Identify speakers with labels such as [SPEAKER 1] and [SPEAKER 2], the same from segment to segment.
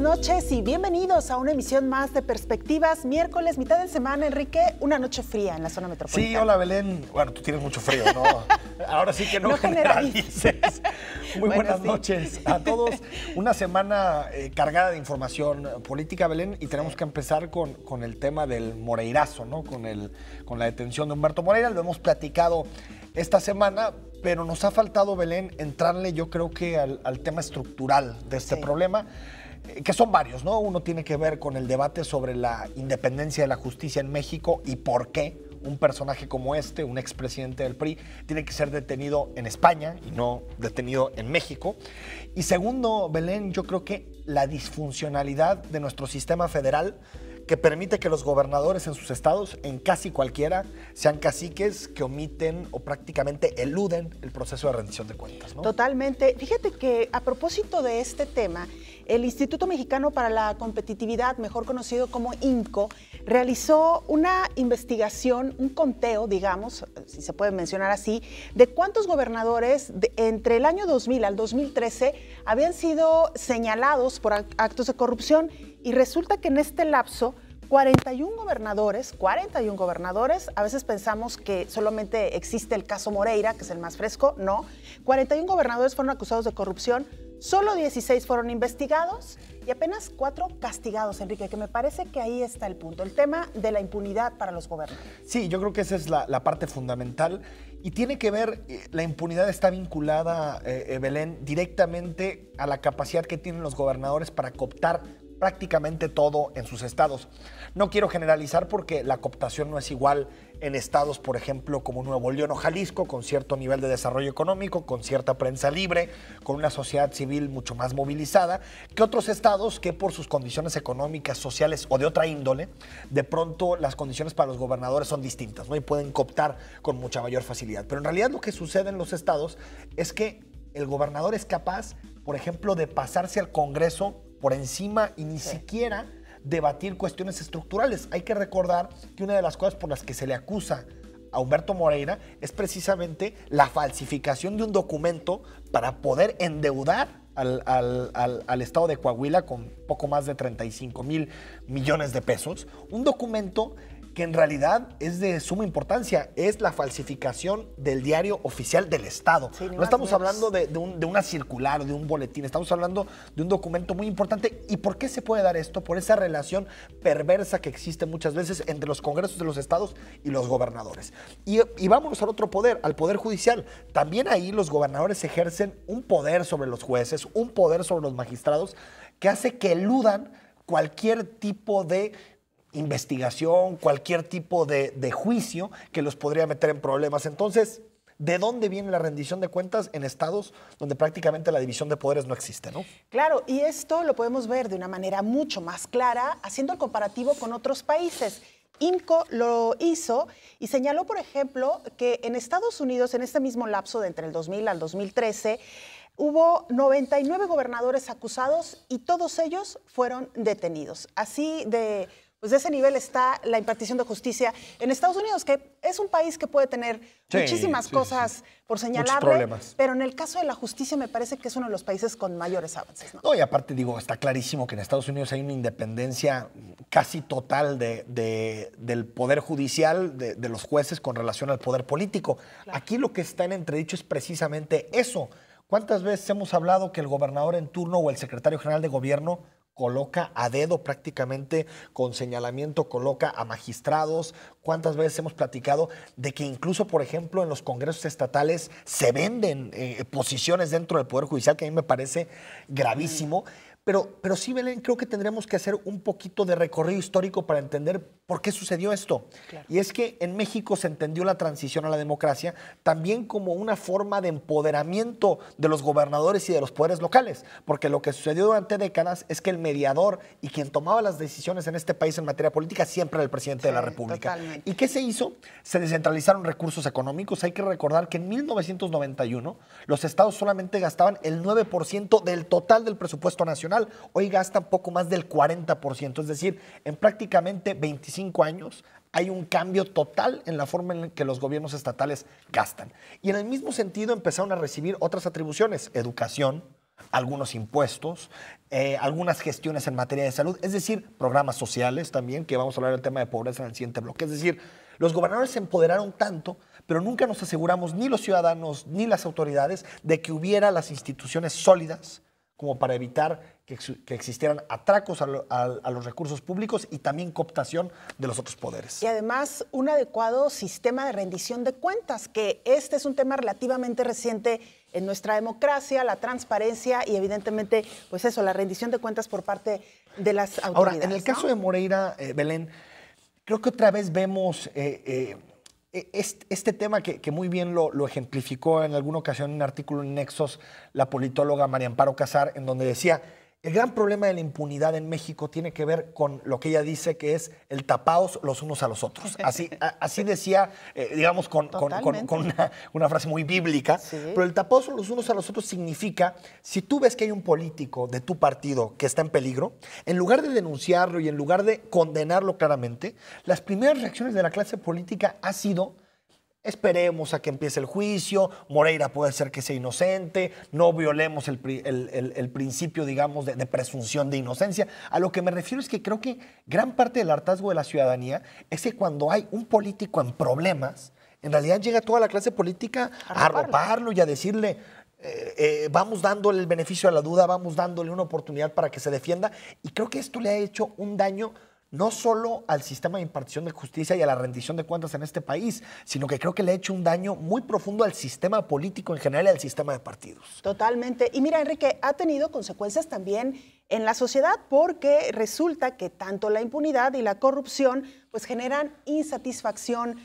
[SPEAKER 1] noches y bienvenidos a una emisión más de Perspectivas. Miércoles, mitad de semana, Enrique, una noche fría en la zona metropolitana.
[SPEAKER 2] Sí, hola Belén. Bueno, tú tienes mucho frío, ¿no? Ahora sí que no generalices. Muy buenas noches a todos. Una semana cargada de información política, Belén, y tenemos que empezar con el tema del Moreirazo, ¿no? Con la detención de Humberto Moreira. Lo hemos platicado esta semana, pero nos ha faltado, Belén, entrarle yo creo que al tema estructural de este problema, que son varios, ¿no? Uno tiene que ver con el debate sobre la independencia de la justicia en México y por qué un personaje como este, un expresidente del PRI, tiene que ser detenido en España y no detenido en México. Y segundo, Belén, yo creo que la disfuncionalidad de nuestro sistema federal, que permite que los gobernadores en sus estados, en casi cualquiera, sean caciques que omiten o prácticamente eluden el proceso de rendición de cuentas, ¿no?
[SPEAKER 1] Totalmente. Fíjate que a propósito de este tema, el Instituto Mexicano para la Competitividad, mejor conocido como IMCO, realizó una investigación, un conteo, digamos, si se puede mencionar así, de cuántos gobernadores entre el año 2000 al 2013 habían sido señalados por actos de corrupción, y resulta que en este lapso 41 gobernadores, a veces pensamos que solamente existe el caso Moreira, que es el más fresco, no, 41 gobernadores fueron acusados de corrupción, solo 16 fueron investigados y apenas 4 castigados, Enrique, que me parece que ahí está el punto, el tema de la impunidad para los gobernadores.
[SPEAKER 2] Sí, yo creo que esa es la parte fundamental y tiene que ver, la impunidad está vinculada, Belén, directamente a la capacidad que tienen los gobernadores para cooptar prácticamente todo en sus estados. No quiero generalizar porque la cooptación no es igual en estados, por ejemplo, como Nuevo León o Jalisco, con cierto nivel de desarrollo económico, con cierta prensa libre, con una sociedad civil mucho más movilizada, que otros estados que por sus condiciones económicas, sociales o de otra índole, de pronto las condiciones para los gobernadores son distintas, ¿no? Y pueden cooptar con mucha mayor facilidad. Pero en realidad lo que sucede en los estados es que el gobernador es capaz, por ejemplo, de pasarse al Congreso por encima y ni siquiera debatir cuestiones estructurales. Hay que recordar que una de las cosas por las que se le acusa a Humberto Moreira es precisamente la falsificación de un documento para poder endeudar al estado de Coahuila con poco más de 35,000 millones de pesos. Un documento que en realidad es de suma importancia, es la falsificación del diario oficial del Estado. Sí, no estamos hablando de una circular o de un boletín, estamos hablando de un documento muy importante. ¿Y por qué se puede dar esto? Por esa relación perversa que existe muchas veces entre los congresos de los estados y los gobernadores. Y vámonos al otro poder, al poder judicial. También ahí los gobernadores ejercen un poder sobre los jueces, un poder sobre los magistrados, que hace que eludan cualquier tipo de investigación, cualquier tipo de juicio que los podría meter en problemas. Entonces, ¿de dónde viene la rendición de cuentas en estados donde prácticamente la división de poderes no existe, ¿no?
[SPEAKER 1] Claro, y esto lo podemos ver de una manera mucho más clara haciendo el comparativo con otros países. IMCO lo hizo y señaló, por ejemplo, que en Estados Unidos, en este mismo lapso de entre el 2000 al 2013, hubo 99 gobernadores acusados y todos ellos fueron detenidos. Así de ese nivel está la impartición de justicia en Estados Unidos, que es un país que puede tener muchísimas cosas por señalarle, pero en el caso de la justicia me parece que es uno de los países con mayores avances, ¿no?
[SPEAKER 2] No, y aparte digo, está clarísimo que en Estados Unidos hay una independencia casi total del poder judicial, de los jueces con relación al poder político. Claro. Aquí lo que está en entredicho es precisamente eso. ¿Cuántas veces hemos hablado que el gobernador en turno o el secretario general de gobierno coloca a dedo prácticamente con señalamiento, coloca a magistrados? ¿Cuántas veces hemos platicado de que incluso, por ejemplo, en los congresos estatales se venden posiciones dentro del Poder Judicial, que a mí me parece gravísimo? Pero sí, Belén, creo que tendremos que hacer un poquito de recorrido histórico para entender por qué sucedió esto. Claro. Y es que en México se entendió la transición a la democracia también como una forma de empoderamiento de los gobernadores y de los poderes locales, porque lo que sucedió durante décadas es que el mediador y quien tomaba las decisiones en este país en materia política siempre era el presidente de la República. Totalmente. ¿Y qué se hizo? Se descentralizaron recursos económicos. Hay que recordar que en 1991 los estados solamente gastaban el 9% del total del presupuesto nacional. Hoy gastan poco más del 40%, es decir, en prácticamente 25 años hay un cambio total en la forma en que los gobiernos estatales gastan. Y en el mismo sentido empezaron a recibir otras atribuciones: educación, algunos impuestos, algunas gestiones en materia de salud, es decir, programas sociales también, que vamos a hablar del tema de pobreza en el siguiente bloque. Es decir, los gobernadores se empoderaron tanto, pero nunca nos aseguramos, ni los ciudadanos ni las autoridades, de que hubiera las instituciones sólidas como para evitar que existieran atracos a los recursos públicos y también cooptación de los otros poderes.
[SPEAKER 1] Y además un adecuado sistema de rendición de cuentas, que este es un tema relativamente reciente en nuestra democracia, la transparencia y evidentemente, pues eso, la rendición de cuentas por parte de las autoridades.
[SPEAKER 2] Ahora, en el caso de Moreira, Belén, creo que otra vez vemos este tema que muy bien lo ejemplificó en alguna ocasión en un artículo en Nexos la politóloga María Amparo Casar, en donde decía: el gran problema de la impunidad en México tiene que ver con lo que ella dice que es el tapaos los unos a los otros. Así decía, digamos, con una frase muy bíblica. Sí. Pero el tapaos los unos a los otros significa, si tú ves que hay un político de tu partido que está en peligro, en lugar de denunciarlo y en lugar de condenarlo claramente, las primeras reacciones de la clase política ha sido: esperemos a que empiece el juicio, Moreira puede ser que sea inocente, no violemos el principio, digamos, de presunción de inocencia. A lo que me refiero es que creo que gran parte del hartazgo de la ciudadanía es que cuando hay un político en problemas, en realidad llega toda la clase política a arroparlo y a decirle: vamos dándole el beneficio de la duda, vamos dándole una oportunidad para que se defienda. Y creo que esto le ha hecho un daño no solo al sistema de impartición de justicia y a la rendición de cuentas en este país, sino que creo que le ha hecho un daño muy profundo al sistema político en general y al sistema de partidos.
[SPEAKER 1] Totalmente. Y mira, Enrique, ha tenido consecuencias también en la sociedad, porque resulta que tanto la impunidad y la corrupción pues generan insatisfacción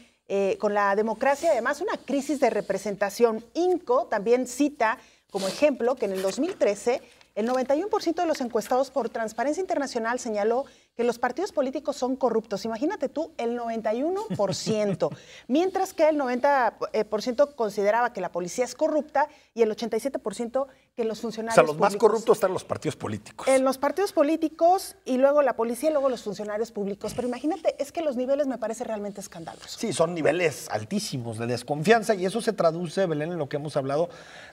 [SPEAKER 1] con la democracia y además una crisis de representación. INCO también cita como ejemplo que en el 2013 el 91% de los encuestados por Transparencia Internacional señaló que los partidos políticos son corruptos. Imagínate tú, el 91%. Mientras que el 90% consideraba que la policía es corrupta y el 87% que los funcionarios públicos.
[SPEAKER 2] O sea, los más corruptos están los partidos políticos.
[SPEAKER 1] En los partidos políticos y luego la policía y luego los funcionarios públicos. Pero imagínate, es que los niveles me parece realmente escandalosos.
[SPEAKER 2] Sí, son niveles altísimos de desconfianza y eso se traduce, Belén, en lo que hemos hablado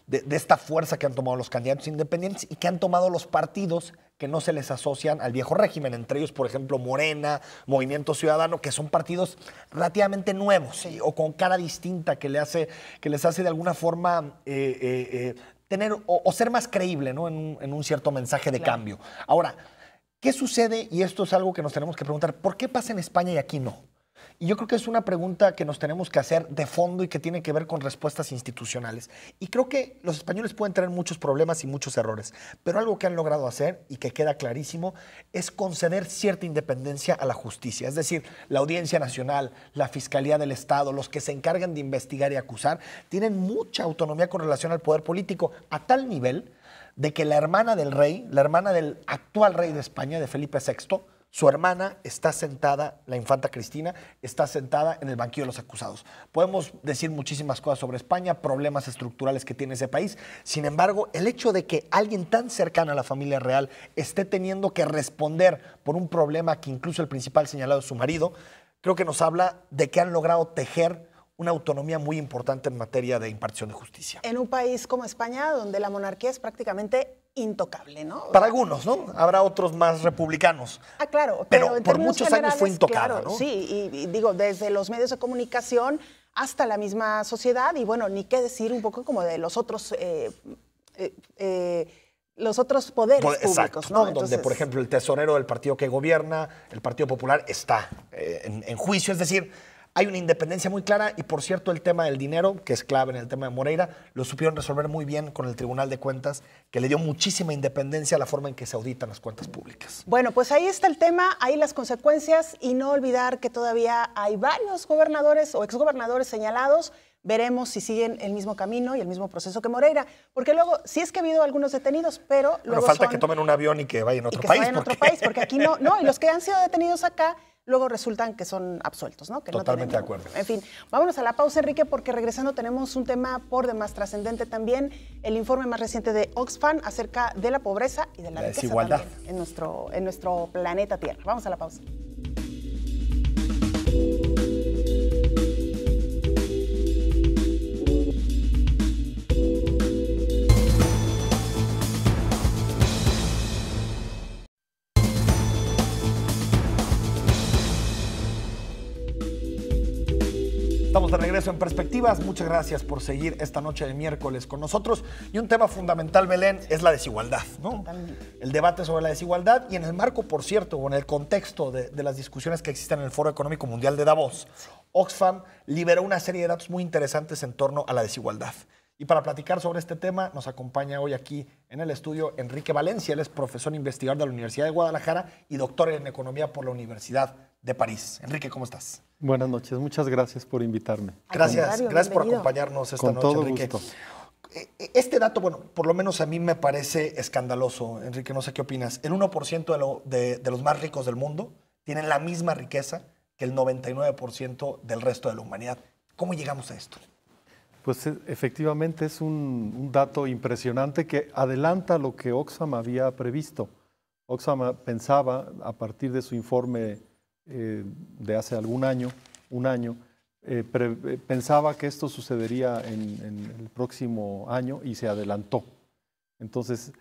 [SPEAKER 2] de esta fuerza que han tomado los candidatos independientes y que han tomado los partidos que no se les asocian al viejo régimen, entre ellos, por ejemplo, Morena, Movimiento Ciudadano, que son partidos relativamente nuevos, ¿sí? O con cara distinta que les hace de alguna forma tener o ser más creíble, ¿no? en un cierto mensaje de cambio. Ahora, ¿qué sucede? Y esto es algo que nos tenemos que preguntar, ¿por qué pasa en España y aquí no? Y yo creo que es una pregunta que nos tenemos que hacer de fondo y que tiene que ver con respuestas institucionales. Y creo que los españoles pueden tener muchos problemas y muchos errores, pero algo que han logrado hacer y que queda clarísimo es conceder cierta independencia a la justicia. Es decir, la Audiencia Nacional, la Fiscalía del Estado, los que se encargan de investigar y acusar, tienen mucha autonomía con relación al poder político, a tal nivel de que la hermana del rey, la hermana del actual rey de España, de Felipe VI, su hermana está sentada, la infanta Cristina, está sentada en el banquillo de los acusados. Podemos decir muchísimas cosas sobre España, problemas estructurales que tiene ese país. Sin embargo, el hecho de que alguien tan cercano a la familia real esté teniendo que responder por un problema que incluso el principal señalado es su marido, creo que nos habla de que han logrado tejer una autonomía muy importante en materia de impartición de justicia.
[SPEAKER 1] En un país como España, donde la monarquía es prácticamente intocable, ¿no?
[SPEAKER 2] Para algunos, ¿no? Habrá otros más republicanos.
[SPEAKER 1] Ah, claro.
[SPEAKER 2] Pero por muchos años fue intocada,
[SPEAKER 1] claro,
[SPEAKER 2] ¿no?
[SPEAKER 1] Sí, y digo, desde los medios de comunicación hasta la misma sociedad, y bueno, ni qué decir un poco como de los otros poderes públicos, ¿no?
[SPEAKER 2] Entonces, donde, por ejemplo, el tesorero del partido que gobierna, el Partido Popular, está en juicio, es decir, hay una independencia muy clara y, por cierto, el tema del dinero, que es clave en el tema de Moreira, lo supieron resolver muy bien con el Tribunal de Cuentas, que le dio muchísima independencia a la forma en que se auditan las cuentas públicas.
[SPEAKER 1] Bueno, pues ahí está el tema, ahí las consecuencias y no olvidar que todavía hay varios gobernadores o exgobernadores señalados. Veremos si siguen el mismo camino y el mismo proceso que Moreira, porque luego sí es que ha habido algunos detenidos, pero luego
[SPEAKER 2] falta que tomen un avión y que vayan a otro país.
[SPEAKER 1] Porque aquí no, y los que han sido detenidos acá luego resultan que son absueltos, ¿no? Que
[SPEAKER 2] Totalmente
[SPEAKER 1] no
[SPEAKER 2] de acuerdo.
[SPEAKER 1] En fin, vámonos a la pausa, Enrique, porque regresando tenemos un tema por demás trascendente también, el informe más reciente de Oxfam acerca de la pobreza y de la riqueza
[SPEAKER 2] desigualdad
[SPEAKER 1] en nuestro planeta Tierra. Vamos a la pausa.
[SPEAKER 2] Estamos de regreso en Perspectivas. Muchas gracias por seguir esta noche de miércoles con nosotros. Y un tema fundamental, Belén, es la desigualdad, ¿no? El debate sobre la desigualdad y en el marco, por cierto, o en el contexto de las discusiones que existen en el Foro Económico Mundial de Davos, Oxfam liberó una serie de datos muy interesantes en torno a la desigualdad. Y para platicar sobre este tema nos acompaña hoy aquí en el estudio Enrique Valencia. Él es profesor investigador de la Universidad de Guadalajara y doctor en Economía por la Universidad de París. Enrique, ¿cómo estás?
[SPEAKER 3] Buenas noches, muchas gracias por invitarme.
[SPEAKER 2] Gracias por acompañarnos esta noche,
[SPEAKER 3] todo
[SPEAKER 2] Enrique.
[SPEAKER 3] gusto.
[SPEAKER 2] Este dato, bueno, por lo menos a mí me parece escandaloso, Enrique, no sé qué opinas. El 1% de los más ricos del mundo tienen la misma riqueza que el 99% del resto de la humanidad. ¿Cómo llegamos a esto?
[SPEAKER 3] Pues efectivamente es un dato impresionante que adelanta lo que Oxfam había previsto. Oxfam pensaba, a partir de su informe de hace un año, pensaba que esto sucedería en el próximo año y se adelantó. Entonces,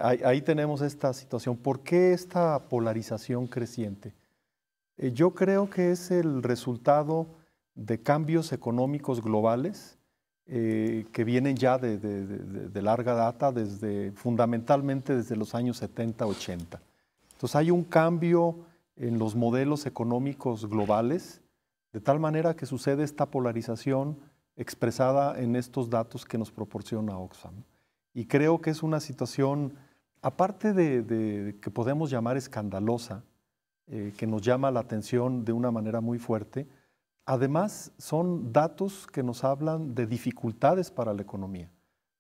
[SPEAKER 3] ahí tenemos esta situación. ¿Por qué esta polarización creciente? Yo creo que es el resultado de cambios económicos globales que vienen ya de larga data, fundamentalmente desde los años 70, 80. Entonces hay un cambio en los modelos económicos globales, de tal manera que sucede esta polarización expresada en estos datos que nos proporciona Oxfam. Y creo que es una situación, aparte de que podemos llamar escandalosa, que nos llama la atención de una manera muy fuerte, además son datos que nos hablan de dificultades para la economía.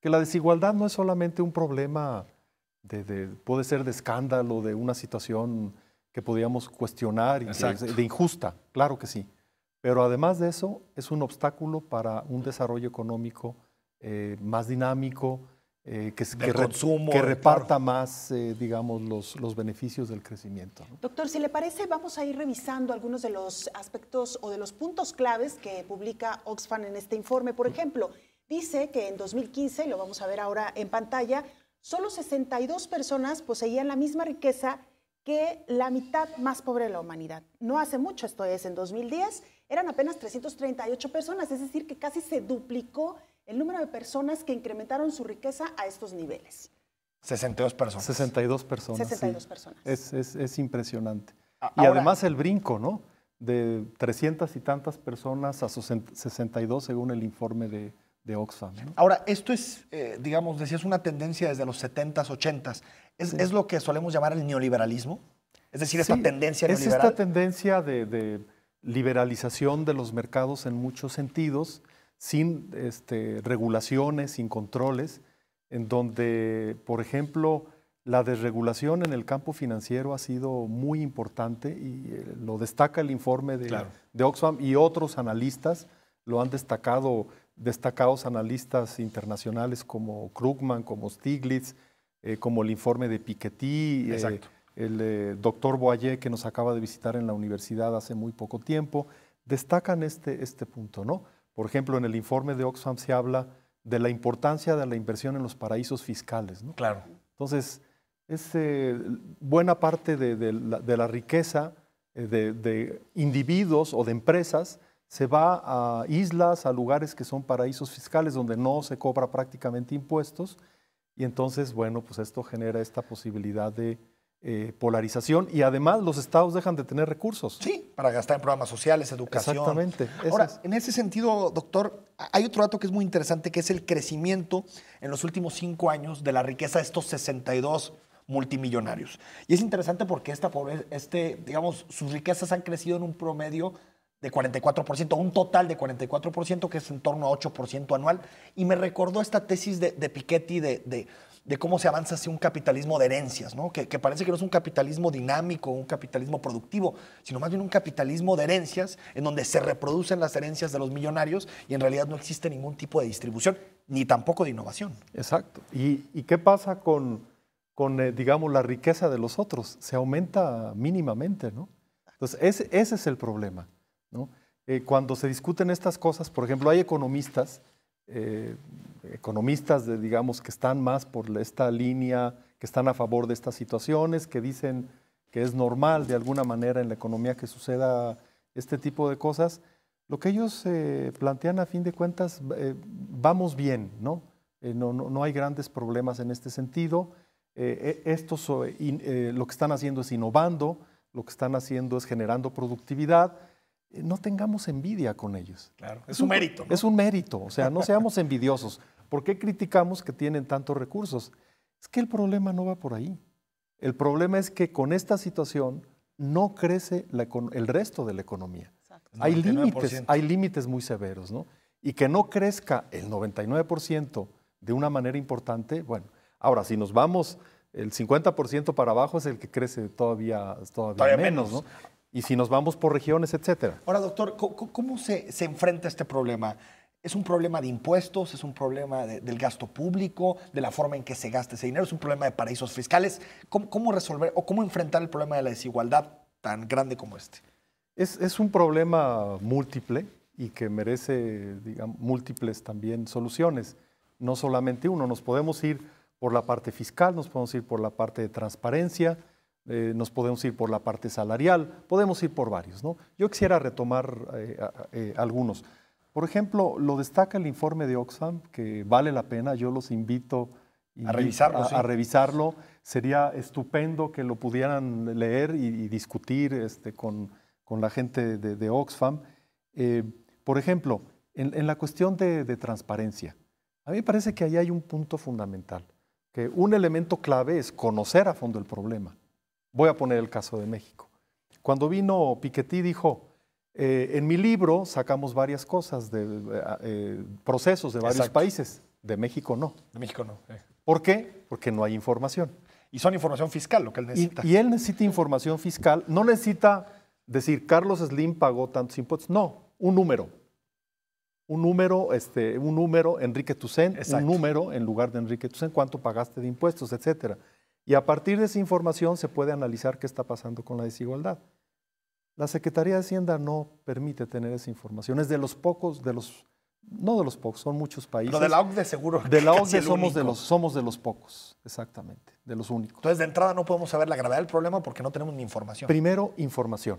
[SPEAKER 3] Que la desigualdad no es solamente un problema, puede ser de escándalo, de una situación que podíamos cuestionar y de injusta, claro que sí. Pero además de eso, es un obstáculo para un desarrollo económico más dinámico, que reparta más, digamos, los beneficios del crecimiento, ¿no?
[SPEAKER 1] Doctor, si le parece, vamos a ir revisando algunos de los aspectos o de los puntos claves que publica Oxfam en este informe. Por ejemplo, dice que en 2015, lo vamos a ver ahora en pantalla, solo 62 personas poseían la misma riqueza que la mitad más pobre de la humanidad. No hace mucho, esto es, en 2010, eran apenas 338 personas, es decir, que casi se duplicó el número de personas que incrementaron su riqueza a estos niveles.
[SPEAKER 2] 62 personas.
[SPEAKER 3] 62 personas.
[SPEAKER 1] 62
[SPEAKER 3] sí.
[SPEAKER 1] personas.
[SPEAKER 3] Es impresionante. Y
[SPEAKER 2] Ahora,
[SPEAKER 3] además el brinco, ¿no? De 300 y tantas personas a 62 según el informe de Oxfam, ¿no?
[SPEAKER 2] Ahora, esto es, digamos, decías, una tendencia desde los 70s, 80s. ¿Es lo que solemos llamar el neoliberalismo? Es decir, esta tendencia neoliberal.
[SPEAKER 3] Es esta tendencia de liberalización de los mercados en muchos sentidos, sin regulaciones, sin controles, en donde, por ejemplo, la desregulación en el campo financiero ha sido muy importante y lo destaca el informe de Oxfam y otros analistas lo han destacado, destacados analistas internacionales como Krugman, como Stiglitz, como el informe de Piketty, el doctor Boyer, que nos acaba de visitar en la universidad hace muy poco tiempo, destacan este punto, ¿no? Por ejemplo, en el informe de Oxfam se habla de la importancia de la inversión en los paraísos fiscales, ¿no?
[SPEAKER 2] Claro.
[SPEAKER 3] Entonces, buena parte de la riqueza de individuos o de empresas se va a islas, a lugares que son paraísos fiscales donde no se cobra prácticamente impuestos y entonces, bueno, pues esto genera esta posibilidad de polarización y además los estados dejan de tener recursos.
[SPEAKER 2] Sí, para gastar en programas sociales, educación.
[SPEAKER 3] Exactamente.
[SPEAKER 2] Ahora, en ese sentido, doctor, hay otro dato que es muy interesante, que es el crecimiento en los últimos 5 años de la riqueza de estos 62 multimillonarios. Y es interesante porque digamos, sus riquezas han crecido en un promedio de 44%, un total de 44%, que es en torno a 8% anual. Y me recordó esta tesis de Piketty de cómo se avanza hacia un capitalismo de herencias, ¿no? Que parece que no es un capitalismo dinámico, un capitalismo productivo, sino más bien un capitalismo de herencias en donde se reproducen las herencias de los millonarios y en realidad no existe ningún tipo de distribución, ni tampoco de innovación.
[SPEAKER 3] Exacto. ¿Y qué pasa con digamos, la riqueza de los otros? Se aumenta mínimamente, ¿no? Entonces, ese es el problema, ¿no? Cuando se discuten estas cosas, por ejemplo, hay economistas, digamos, que están más por esta línea, que están a favor de estas situaciones, que dicen que es normal de alguna manera en la economía que suceda este tipo de cosas, Lo que ellos plantean a fin de cuentas, vamos bien, ¿no? No hay grandes problemas en este sentido. Lo que están haciendo es innovando, lo que están haciendo es generando productividad. No tengamos envidia con ellos.
[SPEAKER 2] Claro, es un mérito, ¿no?
[SPEAKER 3] Es un mérito, o sea, no seamos envidiosos. ¿Por qué criticamos que tienen tantos recursos? Es que el problema no va por ahí. El problema es que con esta situación no crece el resto de la economía. Hay límites muy severos, ¿no? Y que no crezca el 99% de una manera importante, bueno, ahora si nos vamos el 50% para abajo es el que crece todavía menos, ¿no? Y si nos vamos por regiones, etcétera.
[SPEAKER 2] Ahora, doctor, ¿cómo se enfrenta este problema? ¿Es un problema de impuestos? ¿Es un problema del gasto público? ¿De la forma en que se gasta ese dinero? ¿Es un problema de paraísos fiscales? ¿Cómo resolver o cómo enfrentar el problema de la desigualdad tan grande como este?
[SPEAKER 3] Es un problema múltiple y que merece, digamos, múltiples también soluciones. No solamente uno, nos podemos ir por la parte fiscal, nos podemos ir por la parte de transparencia, nos podemos ir por la parte salarial, podemos ir por varios, ¿no? Yo quisiera retomar algunos. Por ejemplo, lo destaca el informe de Oxfam, que vale la pena, yo los invito
[SPEAKER 2] a revisarlo.
[SPEAKER 3] A revisarlo. Sería estupendo que lo pudieran leer y discutir con la gente de Oxfam. Por ejemplo, en la cuestión de transparencia, a mí me parece que ahí hay un punto fundamental, que un elemento clave es conocer a fondo el problema. Voy a poner el caso de México. Cuando vino Piketty dijo, en mi libro sacamos varias cosas, procesos de varios países, de México no.
[SPEAKER 2] De México no.
[SPEAKER 3] ¿Por qué? Porque no hay información.
[SPEAKER 2] Y son información fiscal lo que él necesita.
[SPEAKER 3] Y él necesita información fiscal, no necesita decir Carlos Slim pagó tantos impuestos, no, un número. Un número, Enrique Tucen, un número en lugar de Enrique Tucen, cuánto pagaste de impuestos, etcétera. Y a partir de esa información se puede analizar qué está pasando con la desigualdad. La Secretaría de Hacienda no permite tener esa información. Es de los pocos, no de los pocos, son muchos países.
[SPEAKER 2] Lo de la OCDE seguro.
[SPEAKER 3] De la OCDE somos de los pocos, exactamente, de los únicos.
[SPEAKER 2] Entonces, de entrada no podemos saber la gravedad del problema porque no tenemos ni información.
[SPEAKER 3] Primero, información.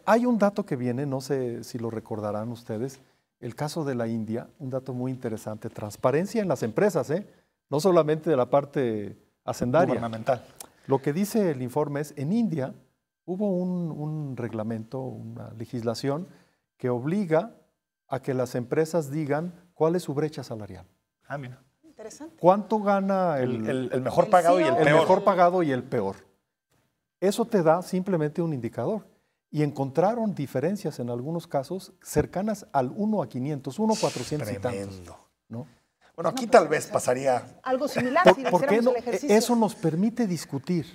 [SPEAKER 3] Hay un dato que viene, no sé si lo recordarán ustedes, el caso de la India, un dato muy interesante, transparencia en las empresas, no solamente de la parte hacendaria.
[SPEAKER 2] Gubernamental.
[SPEAKER 3] Lo que dice el informe es, en India hubo un reglamento, una legislación que obliga a que las empresas digan cuál es su brecha salarial.
[SPEAKER 2] Ah, mira.
[SPEAKER 1] Interesante.
[SPEAKER 3] ¿Cuánto gana
[SPEAKER 2] el mejor pagado y el peor?
[SPEAKER 3] El mejor pagado y el peor. Eso te da simplemente un indicador. Y encontraron diferencias en algunos casos cercanas al 1 a 500, 1 a 400 y tantos, ¿no?
[SPEAKER 2] Bueno, aquí tal vez pasaría
[SPEAKER 1] algo similar si
[SPEAKER 3] ¿Por qué no?
[SPEAKER 1] el ejercicio.
[SPEAKER 3] Eso nos permite discutir.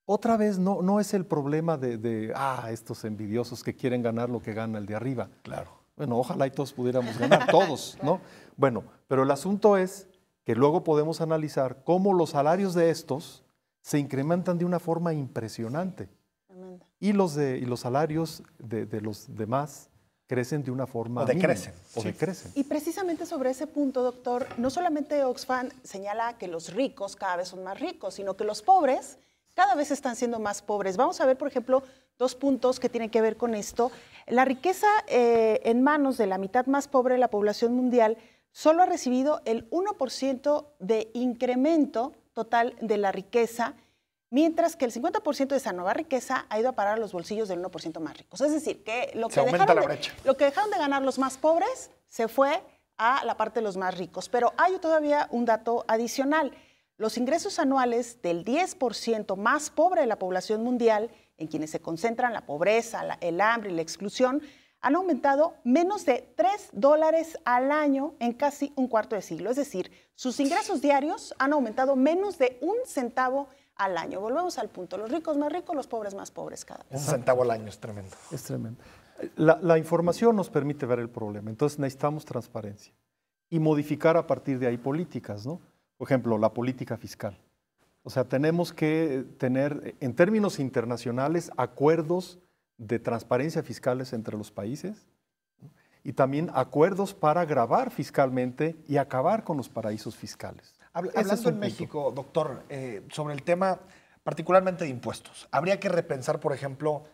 [SPEAKER 3] Otra vez no es el problema de estos envidiosos que quieren ganar lo que gana el de arriba.
[SPEAKER 2] Claro.
[SPEAKER 3] Bueno, ojalá y todos pudiéramos ganar, todos, ¿no? Bueno, pero el asunto es que luego podemos analizar cómo los salarios de estos se incrementan de una forma impresionante. Y los salarios de los demás crecen de una forma
[SPEAKER 2] decrecen.
[SPEAKER 3] Decrecen.
[SPEAKER 1] Y precisamente sobre ese punto, doctor, no solamente Oxfam señala que los ricos cada vez son más ricos, sino que los pobres cada vez están siendo más pobres. Vamos a ver, por ejemplo, dos puntos que tienen que ver con esto. La riqueza en manos de la mitad más pobre de la población mundial solo ha recibido el 1% de incremento total de la riqueza, mientras que el 50% de esa nueva riqueza ha ido a parar a los bolsillos del 1% más ricos. Es decir, que lo que dejaron de ganar los más pobres se fue a la parte de los más ricos. Pero hay todavía un dato adicional. Los ingresos anuales del 10% más pobre de la población mundial, en quienes se concentran la pobreza, el hambre y la exclusión, han aumentado menos de $3 al año en casi un cuarto de siglo. Es decir, sus ingresos diarios han aumentado menos de 1 centavo al año. Volvemos al punto, los ricos más ricos, los pobres más pobres cada vez.
[SPEAKER 2] 1 centavo al año es tremendo.
[SPEAKER 3] Es tremendo. La información nos permite ver el problema, entonces necesitamos transparencia y modificar a partir de ahí políticas, ¿no? Por ejemplo, la política fiscal. O sea, tenemos que tener, en términos internacionales, acuerdos de transparencia fiscales entre los países, ¿no? Y también acuerdos para gravar fiscalmente y acabar con los paraísos fiscales.
[SPEAKER 2] Hablando en México, doctor, sobre el tema particularmente de impuestos, habría que repensar, por ejemplo,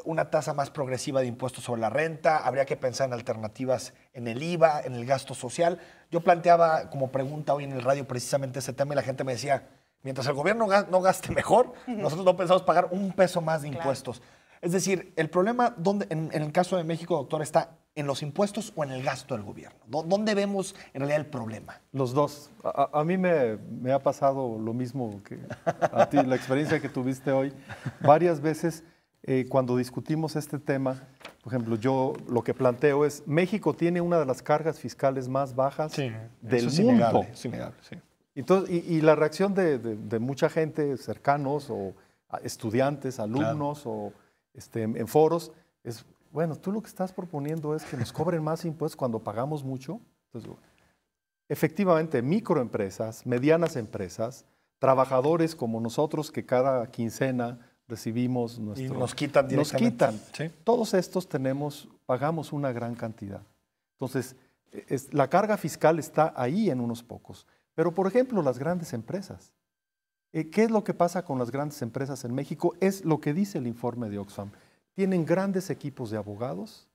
[SPEAKER 2] una tasa más progresiva de impuestos sobre la renta, habría que pensar en alternativas en el IVA, en el gasto social. Yo planteaba como pregunta hoy en el radio precisamente ese tema y la gente me decía, mientras el gobierno no gaste mejor, nosotros no pensamos pagar un peso más de impuestos. Es decir, el problema en el caso de México, doctor, está en los impuestos o en el gasto del gobierno. ¿Dónde vemos en realidad el problema?
[SPEAKER 3] Los dos. A mí me ha pasado lo mismo que a ti, la experiencia que tuviste hoy. Varias veces cuando discutimos este tema, por ejemplo, yo lo que planteo es, México tiene una de las cargas fiscales más bajas del mundo.
[SPEAKER 2] Es innegable, sí.
[SPEAKER 3] Entonces, y la reacción de mucha gente cercanos o estudiantes, alumnos o en foros es, bueno, tú lo que estás proponiendo es que nos cobren más impuestos cuando pagamos mucho. Entonces, efectivamente, microempresas, medianas empresas, trabajadores como nosotros que cada quincena recibimos
[SPEAKER 2] y nos quitan directamente.
[SPEAKER 3] Nos quitan. ¿Sí? Todos estos pagamos una gran cantidad. Entonces, la carga fiscal está ahí en unos pocos. Pero, por ejemplo, las grandes empresas. ¿Qué es lo que pasa con las grandes empresas en México? Es lo que dice el informe de Oxfam. Tienen grandes equipos de abogados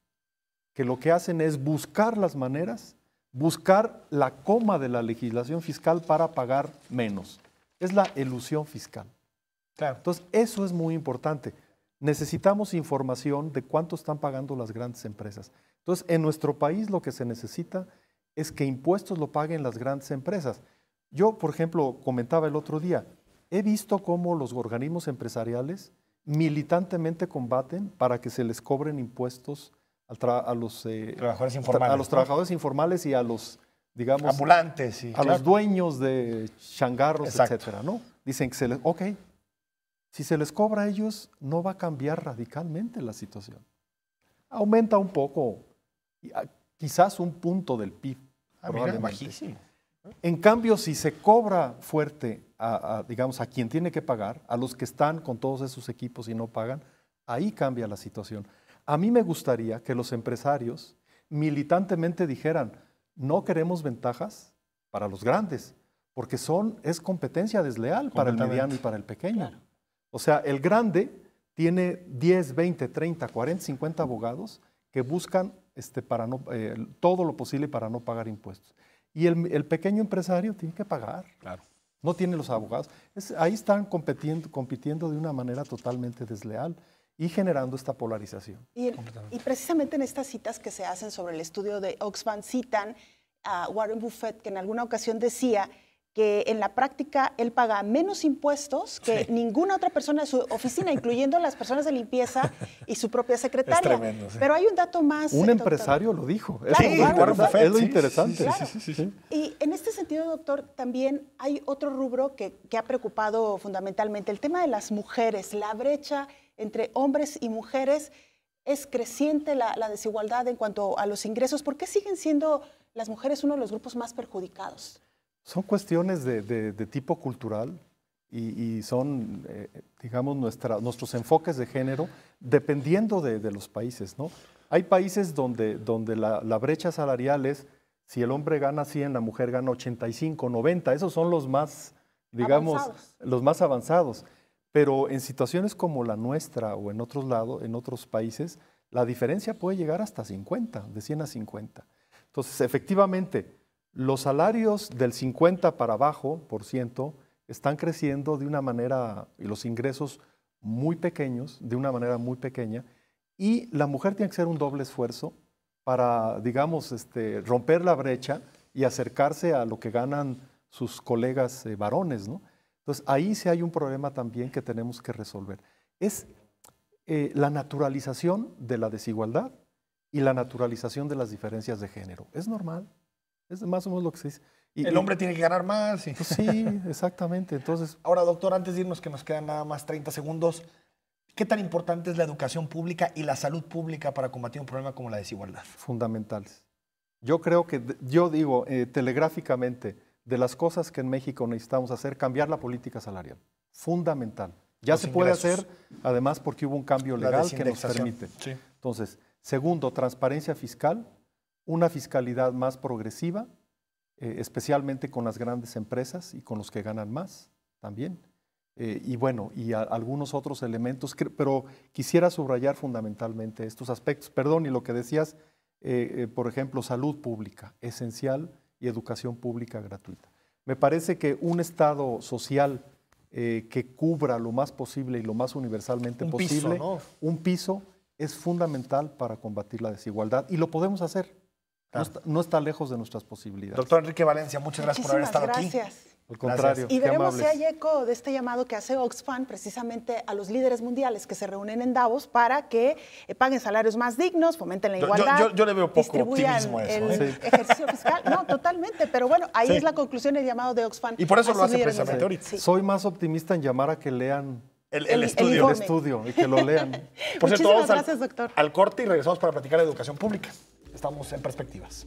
[SPEAKER 3] que lo que hacen es buscar las maneras, buscar la coma de la legislación fiscal para pagar menos. Es la elusión fiscal.
[SPEAKER 2] Claro.
[SPEAKER 3] Entonces, eso es muy importante. Necesitamos información de cuánto están pagando las grandes empresas. Entonces, en nuestro país lo que se necesita es que impuestos lo paguen las grandes empresas. Yo, por ejemplo, comentaba el otro día, he visto cómo los organismos empresariales militantemente combaten para que se les cobren impuestos a los trabajadores informales y a los, digamos,
[SPEAKER 2] ambulantes,
[SPEAKER 3] a los dueños de changarros, etcétera, ¿no? Dicen que si se les cobra a ellos, no va a cambiar radicalmente la situación. Aumenta un poco, quizás un punto del PIB.
[SPEAKER 2] Mira, bajísimo.
[SPEAKER 3] En cambio, si se cobra fuerte digamos, a quien tiene que pagar, a los que están con todos esos equipos y no pagan, ahí cambia la situación. A mí me gustaría que los empresarios militantemente dijeran, no queremos ventajas para los grandes, porque es competencia desleal para el mediano y para el pequeño. Claro. O sea, el grande tiene 10, 20, 30, 40, 50 abogados que buscan todo lo posible para no pagar impuestos. Y el pequeño empresario tiene que pagar.
[SPEAKER 2] Claro.
[SPEAKER 3] No tiene los abogados. Ahí están compitiendo de una manera totalmente desleal y generando esta polarización.
[SPEAKER 1] Y precisamente en estas citas que se hacen sobre el estudio de Oxfam citan a Warren Buffett, que en alguna ocasión decía que en la práctica él paga menos impuestos que ninguna otra persona de su oficina, incluyendo las personas de limpieza y su propia secretaria.
[SPEAKER 2] Es tremendo, sí.
[SPEAKER 1] Pero hay un dato más.
[SPEAKER 3] Un empresario lo dijo.
[SPEAKER 1] Claro,
[SPEAKER 3] es lo interesante.
[SPEAKER 1] Claro. Sí. Y en este sentido, doctor, también hay otro rubro que ha preocupado fundamentalmente, el tema de las mujeres, la brecha entre hombres y mujeres. Es creciente la desigualdad en cuanto a los ingresos. ¿Por qué siguen siendo las mujeres uno de los grupos más perjudicados?
[SPEAKER 3] Son cuestiones de tipo cultural y son, digamos, nuestros enfoques de género dependiendo de los países, ¿no? Hay países donde la brecha salarial es, si el hombre gana 100, la mujer gana 85, 90. Esos son los más, digamos, los más avanzados. Pero en situaciones como la nuestra o en otros países, la diferencia puede llegar hasta 50, de 100 a 50. Entonces, efectivamente, los salarios del 50 para abajo por ciento están creciendo de una manera, y los ingresos muy pequeños, de una manera muy pequeña, y la mujer tiene que hacer un doble esfuerzo para, digamos, romper la brecha y acercarse a lo que ganan sus colegas varones, ¿no? Entonces, ahí sí hay un problema también que tenemos que resolver. Es la naturalización de la desigualdad y la naturalización de las diferencias de género. Es normal. Es más o menos lo que se dice.
[SPEAKER 2] El hombre tiene que ganar más.
[SPEAKER 3] Pues sí, exactamente. Entonces,
[SPEAKER 2] ahora, doctor, antes de irnos, que nos quedan nada más 30 segundos, ¿qué tan importante es la educación pública y la salud pública para combatir un problema como la desigualdad?
[SPEAKER 3] Fundamentales. Yo digo telegráficamente, de las cosas que en México necesitamos hacer, cambiar la política salarial. Fundamental. Ya se puede hacer, además, porque hubo un cambio legal que nos permite.
[SPEAKER 2] Sí.
[SPEAKER 3] Entonces, segundo, transparencia fiscal, una fiscalidad más progresiva, especialmente con las grandes empresas y con los que ganan más también. y bueno, y algunos otros elementos, pero quisiera subrayar fundamentalmente estos aspectos. Perdón, y lo que decías, por ejemplo, salud pública, esencial, y educación pública gratuita. Me parece que un Estado social que cubra lo más posible y lo más universalmente posible, un piso, es fundamental para combatir la desigualdad, y lo podemos hacer. Claro. No está lejos de nuestras posibilidades.
[SPEAKER 2] Doctor Enrique Valencia, muchas gracias por haber estado aquí.
[SPEAKER 3] Al contrario,
[SPEAKER 1] y veremos si hay eco de este llamado que hace Oxfam precisamente a los líderes mundiales que se reúnen en Davos para que paguen salarios más dignos, fomenten la igualdad.
[SPEAKER 2] Yo le veo poco optimismo a eso.
[SPEAKER 1] El ejercicio fiscal. No, totalmente, pero bueno, ahí es la conclusión del llamado de Oxfam.
[SPEAKER 2] Y por eso lo hace precisamente ahorita.
[SPEAKER 3] Sí. Soy más optimista en llamar a que lean
[SPEAKER 2] el estudio
[SPEAKER 3] y que lo lean.
[SPEAKER 2] Por cierto,
[SPEAKER 1] Muchísimas gracias, doctor.
[SPEAKER 2] Al corte y regresamos para platicar de educación pública. Estamos en Perspectivas.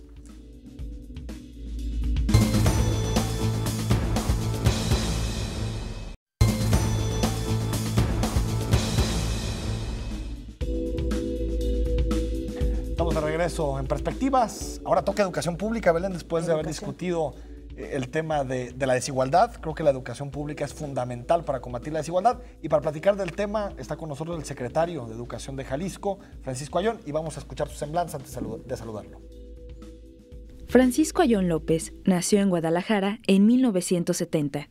[SPEAKER 2] Estamos de regreso en Perspectivas. Ahora toca educación pública, Belén, después de haber discutido el tema de la desigualdad. Creo que la educación pública es fundamental para combatir la desigualdad. Y para platicar del tema está con nosotros el secretario de Educación de Jalisco, Francisco Ayón, y vamos a escuchar su semblanza antes de saludarlo.
[SPEAKER 4] Francisco Ayón López nació en Guadalajara en 1970,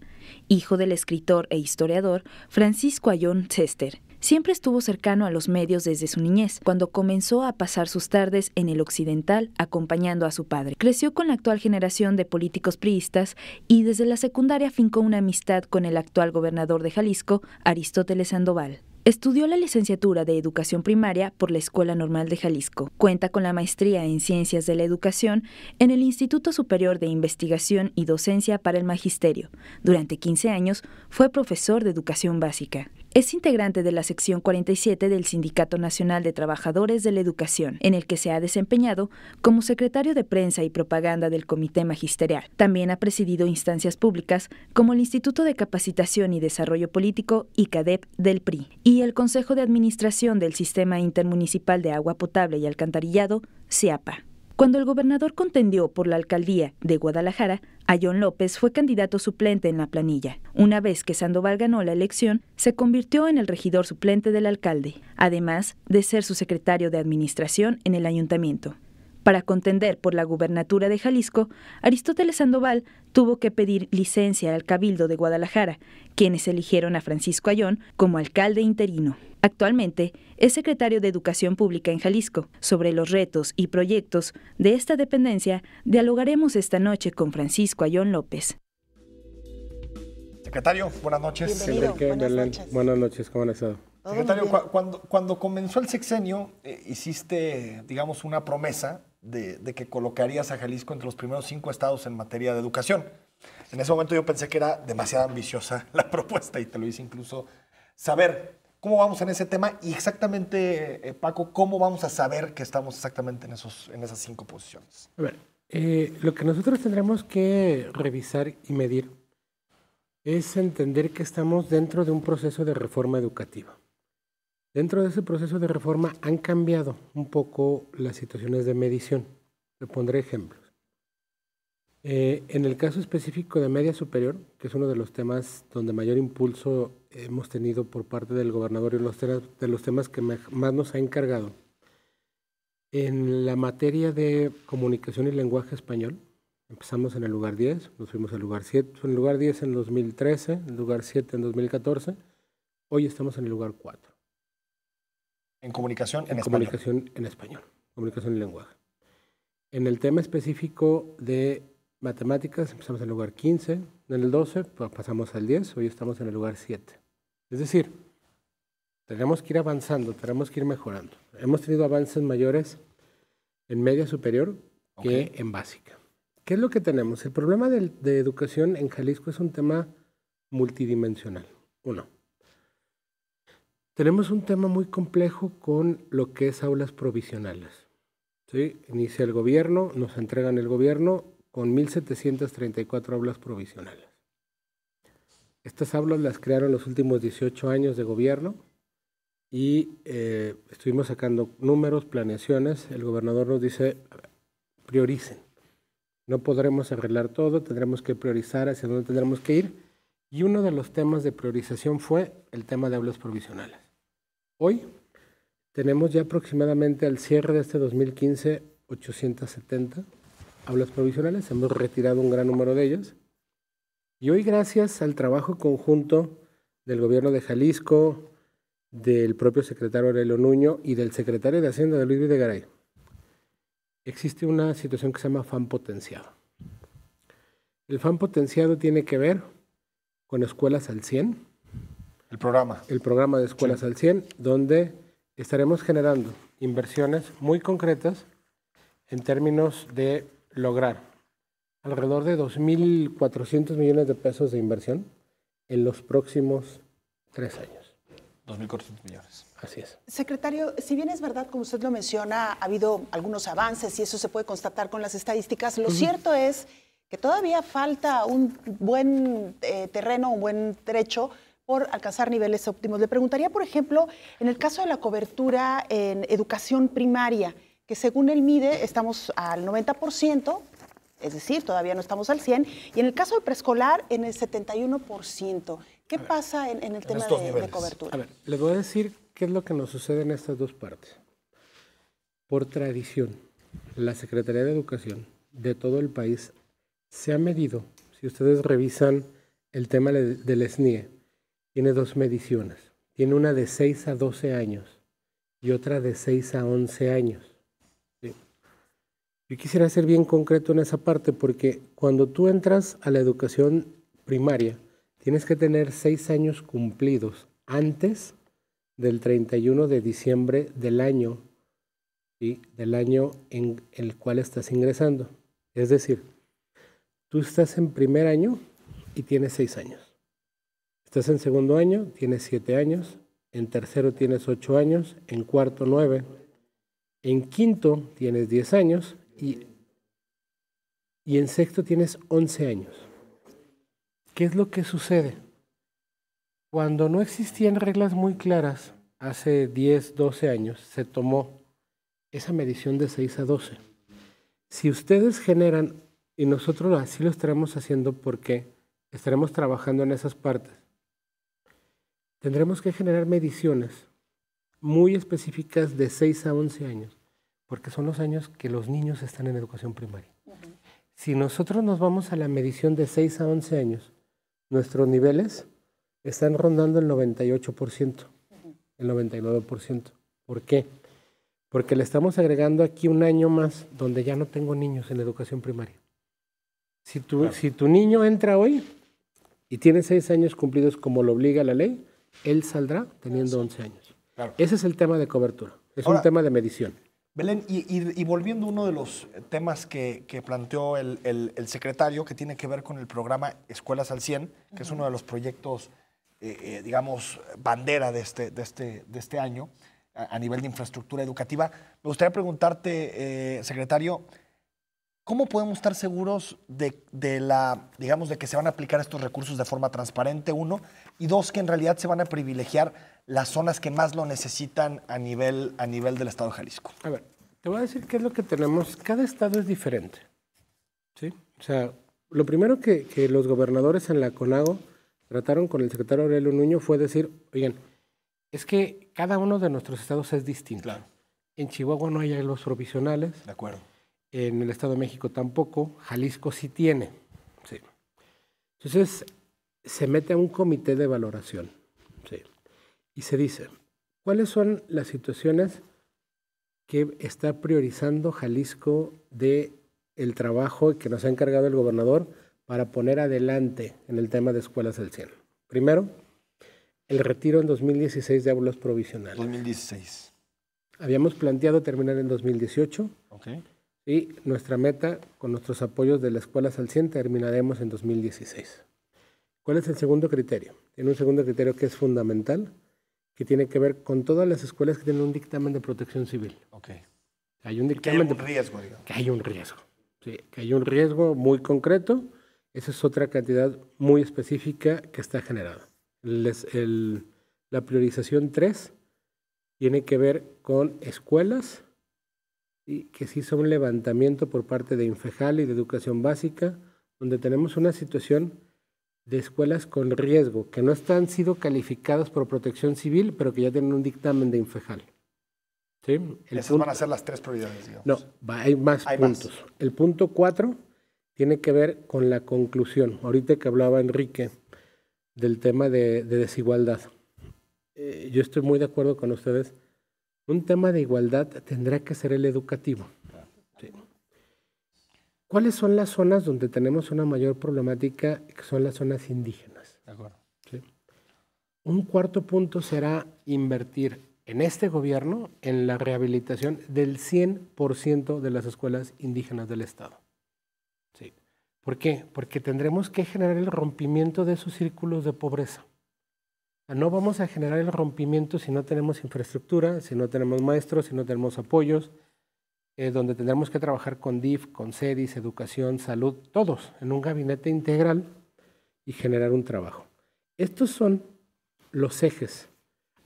[SPEAKER 4] hijo del escritor e historiador Francisco Ayón Chester. Siempre estuvo cercano a los medios desde su niñez, cuando comenzó a pasar sus tardes en el Occidental acompañando a su padre. Creció con la actual generación de políticos priistas y desde la secundaria fincó una amistad con el actual gobernador de Jalisco, Aristóteles Sandoval. Estudió la licenciatura de Educación Primaria por la Escuela Normal de Jalisco. Cuenta con la maestría en Ciencias de la Educación en el Instituto Superior de Investigación y Docencia para el Magisterio. Durante 15 años fue profesor de Educación Básica. Es integrante de la sección 47 del Sindicato Nacional de Trabajadores de la Educación, en el que se ha desempeñado como secretario de Prensa y Propaganda del Comité Magisterial. También ha presidido instancias públicas como el Instituto de Capacitación y Desarrollo Político ICADEP del PRI y el Consejo de Administración del Sistema Intermunicipal de Agua Potable y Alcantarillado, CIAPA. Cuando el gobernador contendió por la alcaldía de Guadalajara, Ayón López fue candidato suplente en la planilla. Una vez que Sandoval ganó la elección, se convirtió en el regidor suplente del alcalde, además de ser su secretario de administración en el ayuntamiento. Para contender por la gubernatura de Jalisco, Aristóteles Sandoval tuvo que pedir licencia al Cabildo de Guadalajara, quienes eligieron a Francisco Ayón como alcalde interino. Actualmente es secretario de Educación Pública en Jalisco. Sobre los retos y proyectos de esta dependencia, dialogaremos esta noche con Francisco Ayón López.
[SPEAKER 2] Secretario, buenas noches.
[SPEAKER 5] Buenas noches, ¿cómo han estado?
[SPEAKER 2] Secretario, cuando comenzó el sexenio, hiciste, digamos, una promesa de que colocarías a Jalisco entre los primeros 5 estados en materia de educación. En ese momento yo pensé que era demasiado ambiciosa la propuesta y te lo hice incluso saber. ¿Cómo vamos en ese tema? Y exactamente, Paco, ¿cómo vamos a saber que estamos exactamente en esas 5 posiciones?
[SPEAKER 5] A ver, lo que nosotros tendremos que revisar y medir es entender que estamos dentro de un proceso de reforma educativa. Dentro de ese proceso de reforma han cambiado un poco las situaciones de medición. Le pondré ejemplos. En el caso específico de media superior, que es uno de los temas donde mayor impulso hemos tenido por parte del gobernador y de los temas que más nos ha encargado, en la materia de comunicación y lenguaje español, empezamos en el lugar 10, nos fuimos al lugar 7, en el lugar 10 en 2013, en el lugar 7 en 2014, hoy estamos en el lugar 4.
[SPEAKER 2] En comunicación en español.
[SPEAKER 5] Comunicación en español, comunicación y lenguaje. En el tema específico de matemáticas, empezamos en el lugar 15, en el 12 pasamos al 10, hoy estamos en el lugar 7. Es decir, tenemos que ir avanzando, tenemos que ir mejorando. Hemos tenido avances mayores en media superior que en básica. ¿Qué es lo que tenemos? El problema de educación en Jalisco es un tema multidimensional. Uno, tenemos un tema muy complejo con lo que es aulas provisionales. ¿Sí? Inicia el gobierno, nos entregan el gobierno con 1,734 aulas provisionales. Estas aulas las crearon los últimos 18 años de gobierno y estuvimos sacando números, planeaciones. El gobernador nos dice, prioricen. No podremos arreglar todo, tendremos que priorizar hacia dónde tendremos que ir Y uno de los temas de priorización fue el tema de aulas provisionales. Hoy tenemos ya aproximadamente al cierre de este 2015 870 aulas provisionales, hemos retirado un gran número de ellas. Y hoy, gracias al trabajo conjunto del gobierno de Jalisco, del propio secretario Aurelio Nuño y del secretario de Hacienda de Luis Videgaray, existe una situación que se llama FAM potenciado. El FAM potenciado tiene que ver con escuelas al 100.
[SPEAKER 2] El programa.
[SPEAKER 5] El programa de escuelas al 100, donde estaremos generando inversiones muy concretas en términos de lograr alrededor de 2.400 millones de pesos de inversión en los próximos 3 años.
[SPEAKER 2] 2.400 millones.
[SPEAKER 5] Así es.
[SPEAKER 1] Secretario, si bien es verdad, como usted lo menciona, ha habido algunos avances y eso se puede constatar con las estadísticas, lo cierto es que todavía falta un buen terreno, un buen trecho por alcanzar niveles óptimos. Le preguntaría, por ejemplo, en el caso de la cobertura en educación primaria, que según el MIDE estamos al 90%, es decir, todavía no estamos al 100%, y en el caso de preescolar en el 71%. ¿Qué pasa en el tema de cobertura?
[SPEAKER 5] A ver, les voy a decir qué es lo que nos sucede en estas dos partes. Por tradición, la Secretaría de Educación de todo el país se ha medido, si ustedes revisan el tema del SNIE, tiene 2 mediciones. Tiene una de 6 a 12 años y otra de 6 a 11 años. ¿Sí? Yo quisiera ser bien concreto en esa parte porque cuando tú entras a la educación primaria, tienes que tener 6 años cumplidos antes del 31 de diciembre del año, ¿sí? Del año en el cual estás ingresando. Es decir, tú estás en primer año y tienes 6 años. Estás en segundo año, tienes 7 años. En tercero tienes 8 años. En cuarto, 9. En quinto tienes 10 años. Y en sexto tienes 11 años. ¿Qué es lo que sucede? Cuando no existían reglas muy claras, hace 10, 12 años, se tomó esa medición de 6 a 12. Si ustedes generan, y nosotros así lo estaremos haciendo porque estaremos trabajando en esas partes, tendremos que generar mediciones muy específicas de 6 a 11 años, porque son los años que los niños están en educación primaria. Si nosotros nos vamos a la medición de 6 a 11 años, nuestros niveles están rondando el 98%, el 99%. ¿Por qué? Porque le estamos agregando aquí un año más donde ya no tengo niños en educación primaria. Si tu niño entra hoy y tiene 6 años cumplidos como lo obliga la ley, él saldrá teniendo 11 años.
[SPEAKER 2] Claro.
[SPEAKER 5] Ese es el tema de cobertura, es
[SPEAKER 2] Ahora,
[SPEAKER 5] un tema de medición.
[SPEAKER 2] Belén, y volviendo a uno de los temas que planteó el secretario, que tiene que ver con el programa Escuelas al 100, que es uno de los proyectos, digamos, bandera de este año a nivel de infraestructura educativa. Me gustaría preguntarte, secretario, ¿cómo podemos estar seguros de que se van a aplicar estos recursos de forma transparente, uno, y dos, que en realidad se van a privilegiar las zonas que más lo necesitan a nivel del estado de Jalisco?
[SPEAKER 5] A ver, te voy a decir qué es lo que tenemos. Cada estado es diferente, ¿sí? O sea, lo primero que los gobernadores en la CONAGO trataron con el secretario Aurelio Nuño fue decir, oigan, es que cada uno de nuestros estados es distinto.
[SPEAKER 2] Claro.
[SPEAKER 5] En Chihuahua no hay los provisionales.
[SPEAKER 2] De acuerdo.
[SPEAKER 5] En el Estado de México tampoco. Jalisco sí tiene. Sí. Entonces, se mete a un comité de valoración. Sí. Y se dice, ¿cuáles son las situaciones que está priorizando Jalisco de el trabajo que nos ha encargado el gobernador para poner adelante en el tema de escuelas al 100? Primero, el retiro en 2016 de aulas provisionales.
[SPEAKER 2] 2016.
[SPEAKER 5] Habíamos planteado terminar en 2018.
[SPEAKER 2] Okay.
[SPEAKER 5] Y nuestra meta, con nuestros apoyos de las escuelas al 100, terminaremos en 2016. ¿Cuál es el segundo criterio? Tiene un segundo criterio que es fundamental, que tiene que ver con todas las escuelas que tienen un dictamen de protección civil.
[SPEAKER 2] Okay.
[SPEAKER 5] Hay un
[SPEAKER 2] dictamen que hay un riesgo, digamos.
[SPEAKER 5] Que hay un riesgo. Sí, que hay un riesgo muy concreto. Esa es otra cantidad muy específica que está generada. La priorización 3 tiene que ver con escuelas y que sí son un levantamiento por parte de Infejal y de Educación Básica, donde tenemos una situación de escuelas con riesgo, que no han sido calificadas por Protección Civil, pero que ya tienen un dictamen de Infejal. ¿Sí?
[SPEAKER 2] Esas van a ser las 3 prioridades, digamos.
[SPEAKER 5] No, hay más puntos. El punto 4 tiene que ver con la conclusión. Ahorita que hablaba Enrique del tema de desigualdad. Yo estoy muy de acuerdo con ustedes. Un tema de igualdad tendrá que ser el educativo. Sí. ¿Cuáles son las zonas donde tenemos una mayor problemática, que son las zonas indígenas?
[SPEAKER 2] De acuerdo.
[SPEAKER 5] ¿Sí? Un cuarto punto será invertir en este gobierno en la rehabilitación del 100% de las escuelas indígenas del Estado. Sí. ¿Por qué? Porque tendremos que generar el rompimiento de esos círculos de pobreza. No vamos a generar el rompimiento si no tenemos infraestructura, si no tenemos maestros, si no tenemos apoyos, donde tendremos que trabajar con DIF, con CEDIS, educación, salud, todos en un gabinete integral y generar un trabajo. Estos son los ejes.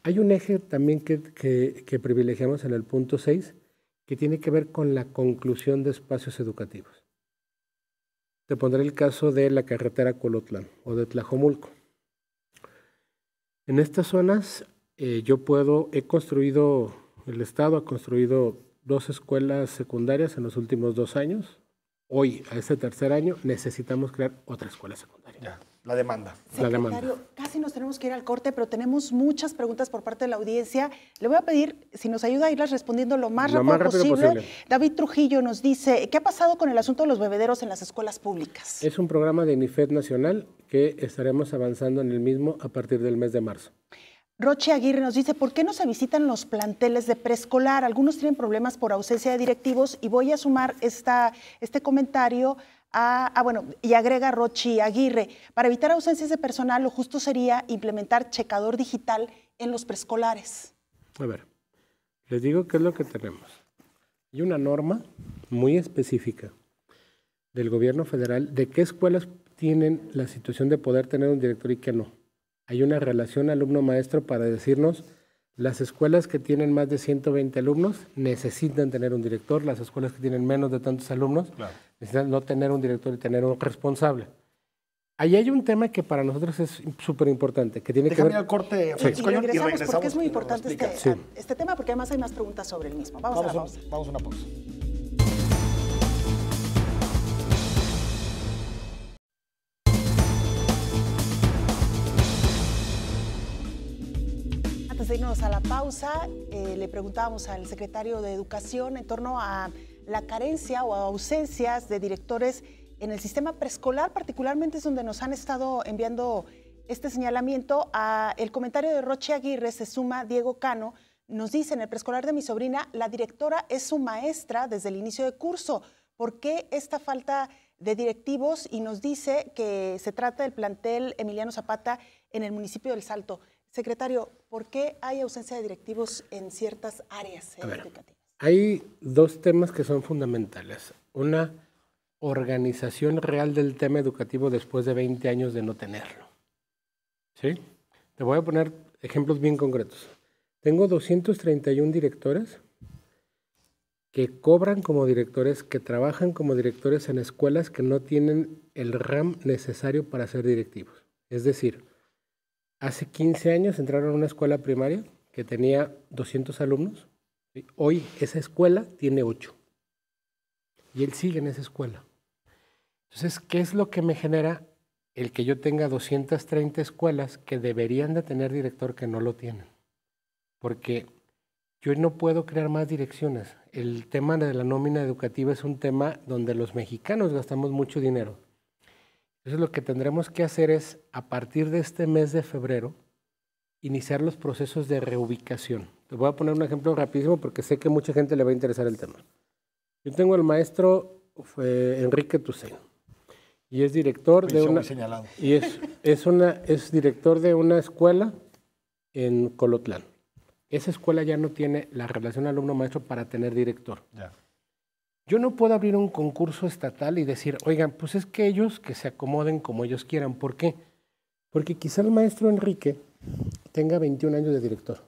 [SPEAKER 5] Hay un eje también que privilegiamos en el punto 6, que tiene que ver con la conclusión de espacios educativos. Te pondré el caso de la carretera Colotlán o de Tlajomulco. En estas zonas el Estado ha construido 2 escuelas secundarias en los últimos 2 años. Hoy, a este tercer año, necesitamos crear otra escuela secundaria.
[SPEAKER 2] Ya, la demanda.
[SPEAKER 1] Secretario, casi nos tenemos que ir al corte, pero tenemos muchas preguntas por parte de la audiencia. Le voy a pedir si nos ayuda a irlas respondiendo lo más rápido posible. David Trujillo nos dice, ¿qué ha pasado con el asunto de los bebederos en las escuelas públicas?
[SPEAKER 5] Es un programa de INIFED nacional que estaremos avanzando en el mismo a partir del mes de marzo.
[SPEAKER 1] Roche Aguirre nos dice, ¿por qué no se visitan los planteles de preescolar? Algunos tienen problemas por ausencia de directivos y voy a sumar este comentario y agrega Roche Aguirre, para evitar ausencias de personal lo justo sería implementar checador digital en los preescolares.
[SPEAKER 5] A ver, les digo qué es lo que tenemos. Hay una norma muy específica del gobierno federal de qué escuelas tienen la situación de poder tener un director y qué no. Hay una relación alumno-maestro para decirnos las escuelas que tienen más de 120 alumnos necesitan tener un director, las escuelas que tienen menos de tantos alumnos necesitan no tener un director y tener un responsable. Ahí hay un tema que para nosotros es súper importante, que tiene que ver...
[SPEAKER 2] al corte,
[SPEAKER 1] Francisco Ayón, y regresamos porque es muy importante este tema, porque además hay más preguntas sobre el mismo. Vamos a la pausa.
[SPEAKER 2] Vamos a una pausa.
[SPEAKER 1] Antes de irnos a la pausa, le preguntábamos al secretario de Educación en torno a la carencia o ausencias de directores en el sistema preescolar, particularmente es donde nos han estado enviando este señalamiento. A el comentario de Roche Aguirre se suma Diego Cano, nos dice, en el preescolar de mi sobrina, la directora es su maestra desde el inicio de curso. ¿Por qué esta falta de directivos? Y nos dice que se trata del plantel Emiliano Zapata en el municipio del Salto. Secretario, ¿por qué hay ausencia de directivos en ciertas áreas educativas?
[SPEAKER 5] Hay 2 temas que son fundamentales. Una, organización real del tema educativo después de 20 años de no tenerlo. ¿Sí? Te voy a poner ejemplos bien concretos. Tengo 231 directores que cobran como directores, que trabajan como directores en escuelas que no tienen el RAM necesario para ser directivos. Es decir, hace 15 años entraron a una escuela primaria que tenía 200 alumnos. Hoy esa escuela tiene 8. Y él sigue en esa escuela. Entonces, ¿qué es lo que me genera el que yo tenga 230 escuelas que deberían de tener director que no lo tienen? Porque yo no puedo crear más direcciones. El tema de la nómina educativa es un tema donde los mexicanos gastamos mucho dinero. Entonces lo que tendremos que hacer es, a partir de este mes de febrero, iniciar los procesos de reubicación. Te voy a poner un ejemplo rapidísimo porque sé que mucha gente le va a interesar el tema. Yo tengo al maestro Enrique Tucen y es director de una es director de una escuela en Colotlán. Esa escuela ya no tiene la relación alumno-maestro para tener director.
[SPEAKER 2] Ya.
[SPEAKER 5] Yo no puedo abrir un concurso estatal y decir, oigan, pues es que ellos que se acomoden como ellos quieran. ¿Por qué? Porque quizá el maestro Enrique tenga 21 años de director.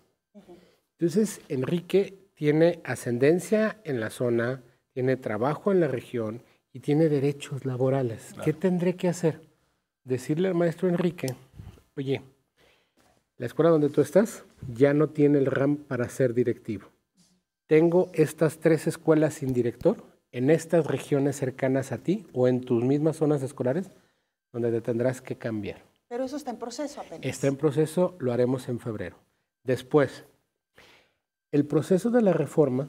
[SPEAKER 5] Entonces, Enrique tiene ascendencia en la zona, tiene trabajo en la región y tiene derechos laborales. Claro. ¿Qué tendré que hacer? decirle al maestro Enrique, oye, la escuela donde tú estás ya no tiene el RAM para ser directivo. Tengo estas 3 escuelas sin director en estas regiones cercanas a ti o en tus mismas zonas escolares donde te tendrás que cambiar.
[SPEAKER 1] Pero eso está en proceso apenas.
[SPEAKER 5] Está en proceso, lo haremos en febrero. Después, el proceso de la reforma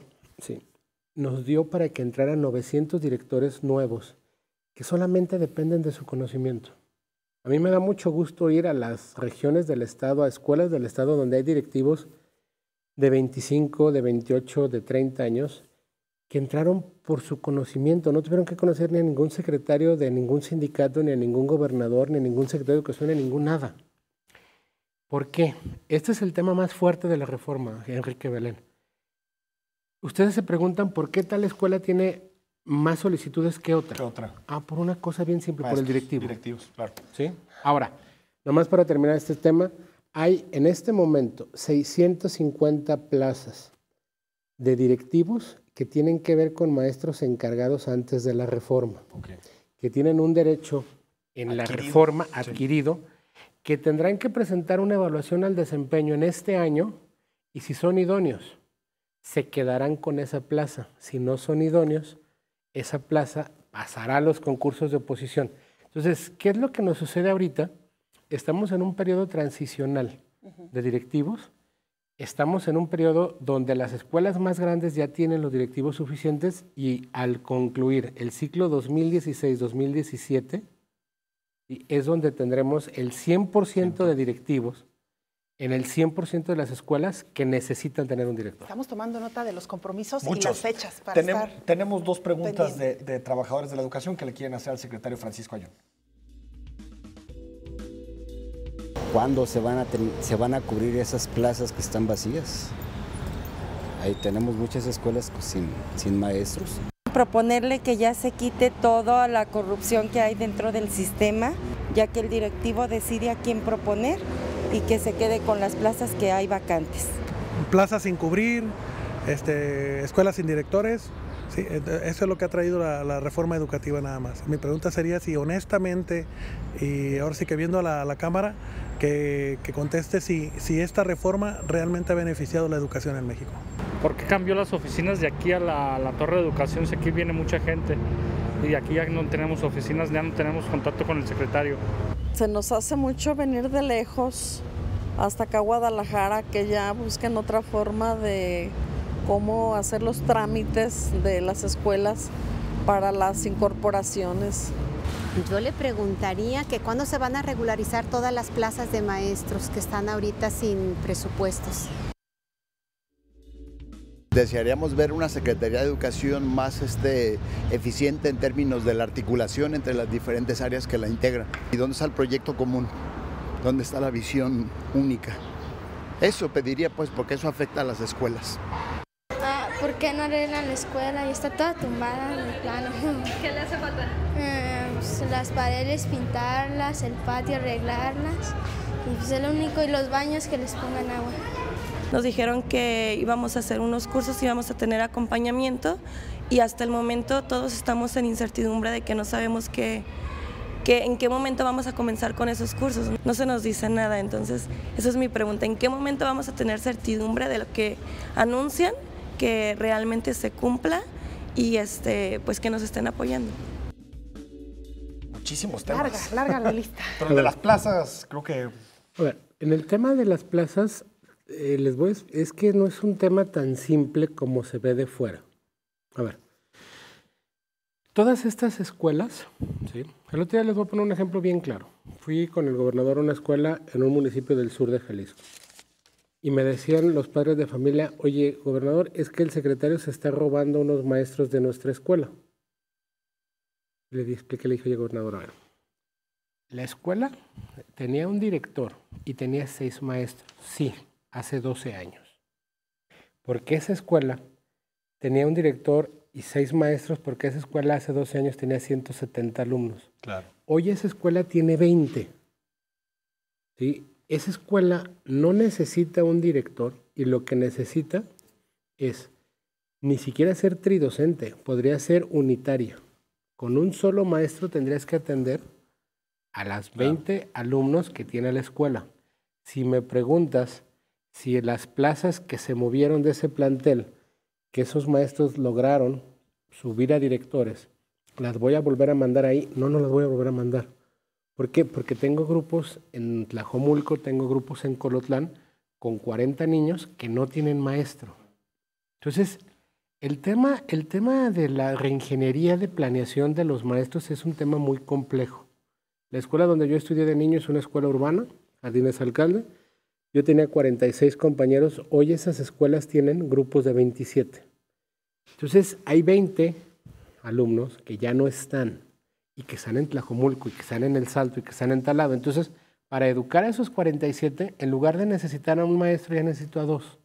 [SPEAKER 5] nos dio para que entraran 900 directores nuevos que solamente dependen de su conocimiento. A mí me da mucho gusto ir a las regiones del estado, a escuelas del estado donde hay directivos de 25, de 28, de 30 años que entraron por su conocimiento. No tuvieron que conocer ni a ningún secretario de ningún sindicato, ni a ningún gobernador, ni a ningún secretario de educación, ni a ningún nada. ¿Por qué? Este es el tema más fuerte de la reforma, Enrique Belén. Ustedes se preguntan por qué tal escuela tiene más solicitudes que otra.
[SPEAKER 2] ¿Qué otra?
[SPEAKER 5] Por una cosa bien simple,
[SPEAKER 2] Maestros,
[SPEAKER 5] por el directivo.
[SPEAKER 2] Directivos, claro.
[SPEAKER 5] ¿Sí? Ahora, nomás para terminar este tema, hay en este momento 650 plazas de directivos que tienen que ver con maestros encargados antes de la reforma, que tienen un derecho en la reforma adquirido, que tendrán que presentar una evaluación al desempeño en este año y si son idóneos, se quedarán con esa plaza. Si no son idóneos, esa plaza pasará a los concursos de oposición. Entonces, ¿qué es lo que nos sucede ahorita? Estamos en un periodo transicional de directivos. Estamos en un periodo donde las escuelas más grandes ya tienen los directivos suficientes y al concluir el ciclo 2016-2017 es donde tendremos el 100% de directivos en el 100% de las escuelas que necesitan tener un director.
[SPEAKER 1] Estamos tomando nota de los compromisos y
[SPEAKER 2] Muchos.
[SPEAKER 1] las fechas para
[SPEAKER 2] Tenemos 2 preguntas
[SPEAKER 1] pendiente.
[SPEAKER 2] de trabajadores de la educación que le quieren hacer al secretario Francisco Ayón.
[SPEAKER 6] ¿Cuándo se van a cubrir esas plazas que están vacías? Ahí tenemos muchas escuelas sin maestros.
[SPEAKER 7] Proponerle que ya se quite toda la corrupción que hay dentro del sistema, ya que el directivo decide a quién proponer y que se quede con las plazas que hay vacantes.
[SPEAKER 8] Plazas sin cubrir, escuelas sin directores. Sí, eso es lo que ha traído la reforma educativa nada más. Mi pregunta sería si honestamente, y ahora sí que viendo a la Cámara, que conteste si esta reforma realmente ha beneficiado la educación en México.
[SPEAKER 9] ¿Por qué cambió las oficinas de aquí a la Torre de Educación si aquí viene mucha gente? Y aquí ya no tenemos oficinas, ya no tenemos contacto con el secretario.
[SPEAKER 10] Se nos hace mucho venir de lejos hasta acá a Guadalajara, que ya busquen otra forma de cómo hacer los trámites de las escuelas para las incorporaciones.
[SPEAKER 11] Yo le preguntaría que cuándo se van a regularizar todas las plazas de maestros que están ahorita sin presupuestos.
[SPEAKER 12] Desearíamos ver una Secretaría de Educación más eficiente en términos de la articulación entre las diferentes áreas que la integran. ¿Y dónde está el proyecto común? ¿Dónde está la visión única? Eso pediría, pues, porque eso afecta a las escuelas.
[SPEAKER 13] ¿Por qué no arreglan la escuela? Y está toda tumbada en el plano.
[SPEAKER 14] ¿Qué le hace falta?
[SPEAKER 13] Pues las paredes pintarlas, el patio arreglarlas. Y pues es lo único, y los baños que les pongan agua.
[SPEAKER 7] Nos dijeron que íbamos a hacer unos cursos, íbamos a tener acompañamiento y hasta el momento todos estamos en incertidumbre de que no sabemos en qué momento vamos a comenzar con esos cursos. No se nos dice nada, entonces esa es mi pregunta. ¿En qué momento vamos a tener certidumbre de lo que anuncian, que realmente se cumpla y pues que nos estén apoyando?
[SPEAKER 2] Muchísimos temas.
[SPEAKER 1] Larga la lista.
[SPEAKER 2] Pero de las plazas, creo que...
[SPEAKER 5] A ver, en el tema de las plazas, es que no es un tema tan simple como se ve de fuera. A ver, todas estas escuelas, ¿sí? El otro día les voy a poner un ejemplo bien claro. Fui con el gobernador a una escuela en un municipio del sur de Jalisco. Y me decían los padres de familia, oye, gobernador, es que el secretario se está robando unos maestros de nuestra escuela. Le expliqué, le dije, oye, gobernador, a ver, la escuela tenía un director y tenía 6 maestros, sí, hace 12 años. Porque esa escuela tenía un director y 6 maestros, porque esa escuela hace 12 años tenía 170 alumnos.
[SPEAKER 2] Claro.
[SPEAKER 5] Hoy esa escuela tiene 20. ¿Sí? Esa escuela no necesita un director y lo que necesita es ni siquiera ser tridocente, podría ser unitario. Con un solo maestro tendrías que atender a las 20 alumnos que tiene la escuela. Si me preguntas si las plazas que se movieron de ese plantel, que esos maestros lograron subir a directores, ¿las voy a volver a mandar ahí? No, no las voy a volver a mandar. ¿Por qué? Porque tengo grupos en Tlajomulco, tengo grupos en Colotlán con 40 niños que no tienen maestro. Entonces, el tema de la reingeniería de planeación de los maestros es un tema muy complejo. La escuela donde yo estudié de niño es una escuela urbana, Jardines Alcalde. Yo tenía 46 compañeros, hoy esas escuelas tienen grupos de 27. Entonces, hay 20 alumnos que ya no están y que están en Tlajomulco y que están en El Salto y que están en tal lado. Entonces, para educar a esos 47, en lugar de necesitar a un maestro, ya necesito a 2.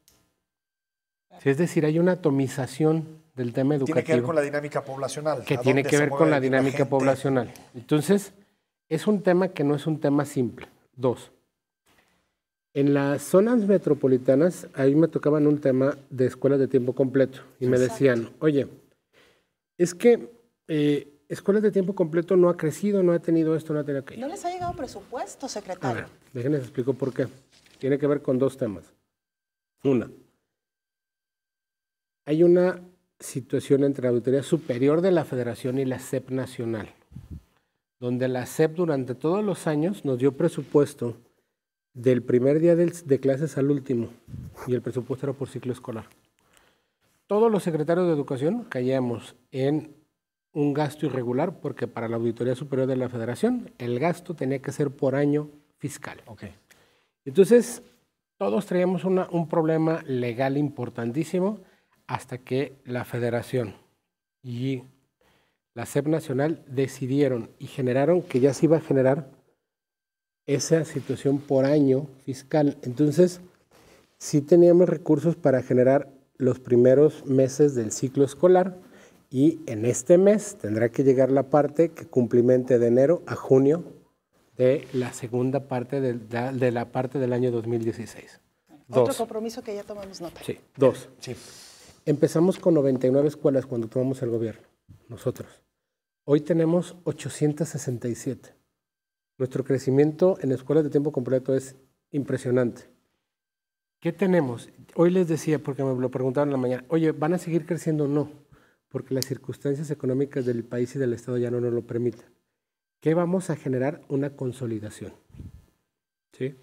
[SPEAKER 5] Es decir, hay una atomización del tema educativo.
[SPEAKER 2] Tiene que ver con la dinámica poblacional.
[SPEAKER 5] Que tiene que ver con la dinámica poblacional. Entonces, es un tema que no es un tema simple. 2. En las zonas metropolitanas, ahí me tocaban un tema de escuelas de tiempo completo. Y me decían, oye, es que escuelas de tiempo completo no ha crecido, no ha tenido esto, no ha tenido aquello.
[SPEAKER 1] ¿No les ha llegado presupuesto, secretario?
[SPEAKER 5] A ver, déjenme les explico por qué. Tiene que ver con 2 temas. Una, hay una situación entre la Auditoría Superior de la Federación y la SEP Nacional, donde la SEP durante todos los años nos dio presupuesto del primer día de clases al último, y el presupuesto era por ciclo escolar. Todos los secretarios de Educación caíamos en un gasto irregular, porque para la Auditoría Superior de la Federación el gasto tenía que ser por año fiscal.
[SPEAKER 2] Okay.
[SPEAKER 5] Entonces, todos traíamos un problema legal importantísimo, hasta que la Federación y la SEP Nacional decidieron y generaron que ya se iba a generar esa situación por año fiscal. Entonces, sí teníamos recursos para generar los primeros meses del ciclo escolar, y en este mes tendrá que llegar la parte que cumplimente de enero a junio de la segunda parte de la parte del año 2016.
[SPEAKER 1] Otro compromiso que ya tomamos nota.
[SPEAKER 5] Sí, 2.
[SPEAKER 2] Sí.
[SPEAKER 5] Empezamos con 99 escuelas cuando tomamos el gobierno, nosotros. Hoy tenemos 867. Nuestro crecimiento en escuelas de tiempo completo es impresionante. ¿Qué tenemos? Hoy les decía, porque me lo preguntaron en la mañana, oye, ¿van a seguir creciendo? No, porque las circunstancias económicas del país y del Estado ya no nos lo permiten. ¿Qué vamos a generar? Una consolidación. ¿Sí?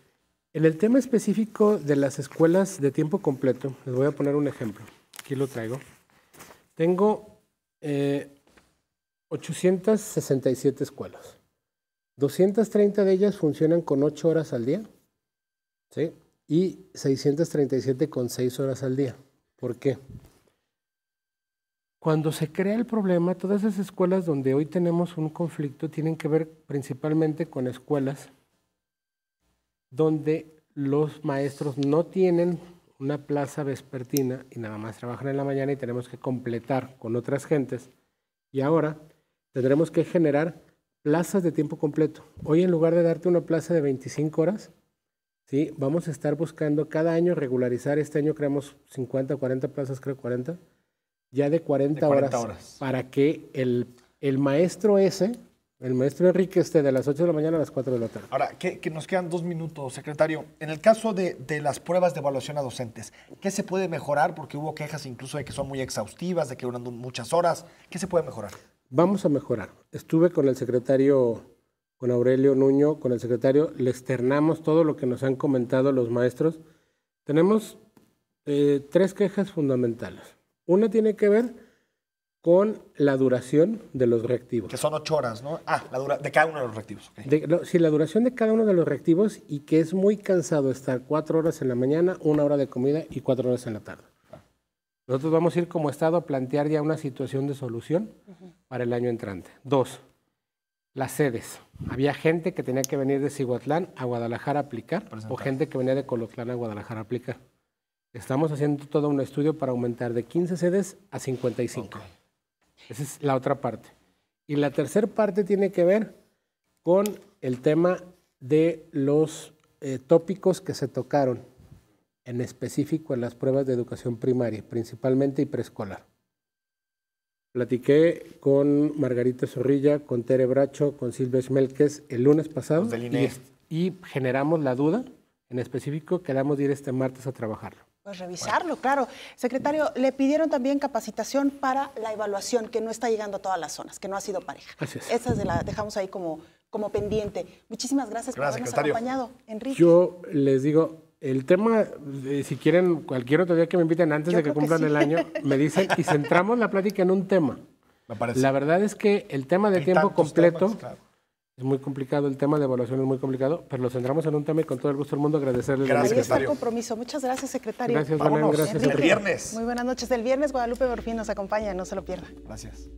[SPEAKER 5] En el tema específico de las escuelas de tiempo completo, les voy a poner un ejemplo. Aquí lo traigo. Tengo 867 escuelas. 230 de ellas funcionan con 8 horas al día, ¿sí? Y 637 con 6 horas al día. ¿Por qué? Cuando se crea el problema, todas esas escuelas donde hoy tenemos un conflicto tienen que ver principalmente con escuelas donde los maestros no tienen una plaza vespertina y nada más trabajan en la mañana y tenemos que completar con otras gentes. Y ahora tendremos que generar plazas de tiempo completo. Hoy, en lugar de darte una plaza de 25 horas, ¿sí?, vamos a estar buscando cada año regularizar. Este año creamos 50, 40 plazas, creo 40, ya de 40 horas, para que el maestro el maestro Enrique esté de las 8 de la mañana a las 4 de la tarde.
[SPEAKER 2] Ahora, que nos quedan 2 minutos, secretario. En el caso de las pruebas de evaluación a docentes, ¿qué se puede mejorar? Porque hubo quejas incluso de que son muy exhaustivas, de que duran muchas horas. ¿Qué se puede mejorar?
[SPEAKER 5] Vamos a mejorar. Estuve con el secretario, con Aurelio Nuño, con el secretario, le externamos todo lo que nos han comentado los maestros. Tenemos 3 quejas fundamentales. Una tiene que ver con la duración de los reactivos.
[SPEAKER 2] Que son 8 horas, ¿no? De cada uno de los reactivos. Okay.
[SPEAKER 5] Sí, la duración de cada uno de los reactivos, y que es muy cansado estar 4 horas en la mañana, 1 hora de comida y 4 horas en la tarde. Nosotros vamos a ir como Estado a plantear ya una situación de solución para el año entrante. 2, las sedes. Había gente que tenía que venir de Cihuatlán a Guadalajara a aplicar, o gente que venía de Colotlán a Guadalajara a aplicar. Estamos haciendo todo un estudio para aumentar de 15 sedes a 55. Okay. Esa es la otra parte. Y la tercera parte tiene que ver con el tema de los tópicos que se tocaron en específico en las pruebas de educación primaria, principalmente y preescolar. Platiqué con Margarita Zorrilla, con Tere Bracho, con Silvia Schmelkes el lunes pasado y generamos la duda. En específico, quedamos de ir este martes a trabajarlo.
[SPEAKER 1] Pues revisarlo, claro. Secretario, le pidieron también capacitación para la evaluación, que no está llegando a todas las zonas, que no ha sido pareja.
[SPEAKER 5] Así es.
[SPEAKER 1] Esa la dejamos ahí como pendiente. Muchísimas gracias por habernos acompañado, Enrique.
[SPEAKER 5] Yo les digo, el tema, si quieren, cualquier otro día que me inviten antes de que cumplan el año, me dicen y centramos la plática en un tema.
[SPEAKER 2] Me parece.
[SPEAKER 5] La verdad es que el tema de tiempo completo es muy complicado, el tema de evaluación es muy complicado, pero lo centramos en un tema y con todo el gusto del mundo agradecerles.
[SPEAKER 1] Ahí está el compromiso. Muchas gracias, secretario.
[SPEAKER 5] Gracias, Belén. Gracias,
[SPEAKER 2] el viernes.
[SPEAKER 1] Muy buenas noches. El viernes Guadalupe Borfín nos acompaña, no se lo pierda.
[SPEAKER 2] Gracias.